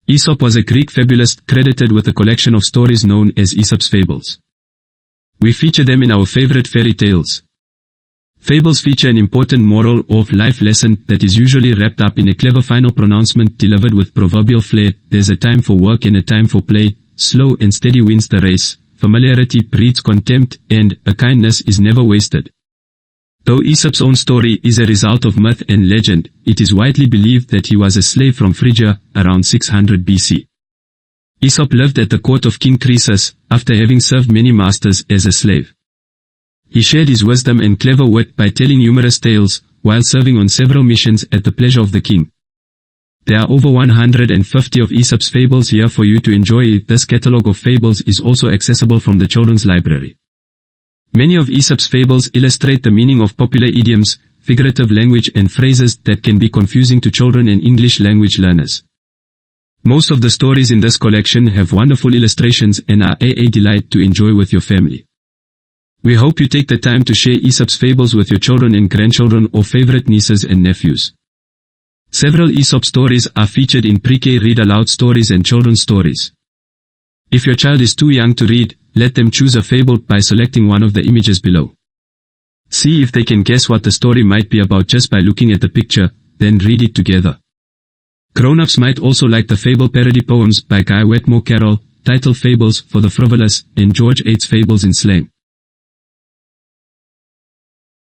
Aesop was a Greek fabulist credited with a collection of stories known as Aesop's fables. We feature them in our favorite fairy tales. Fables feature an important moral or life lesson that is usually wrapped up in a clever final pronouncement delivered with proverbial flair. There's a time for work and a time for play, slow and steady wins the race, familiarity breeds contempt, and a kindness is never wasted. Though Aesop's own story is a result of myth and legend, it is widely believed that he was a slave from Phrygia, around 600 BC. Aesop lived at the court of King Croesus, after having served many masters as a slave. He shared his wisdom and clever wit by telling numerous tales, while serving on several missions at the pleasure of the king. There are over 150 of Aesop's fables here for you to enjoy. This catalogue of fables is also accessible from the children's library. Many of Aesop's fables illustrate the meaning of popular idioms, figurative language and phrases that can be confusing to children and English language learners. Most of the stories in this collection have wonderful illustrations and are a delight to enjoy with your family. We hope you take the time to share Aesop's fables with your children and grandchildren or favorite nieces and nephews. Several Aesop stories are featured in pre-K read aloud stories and children's stories. If your child is too young to read, let them choose a fable by selecting one of the images below. See if they can guess what the story might be about just by looking at the picture, then read it together. Grown-ups might also like the fable parody poems by Guy Wetmore Carroll, titled Fables for the Frivolous, and George Ade's Fables in Slang.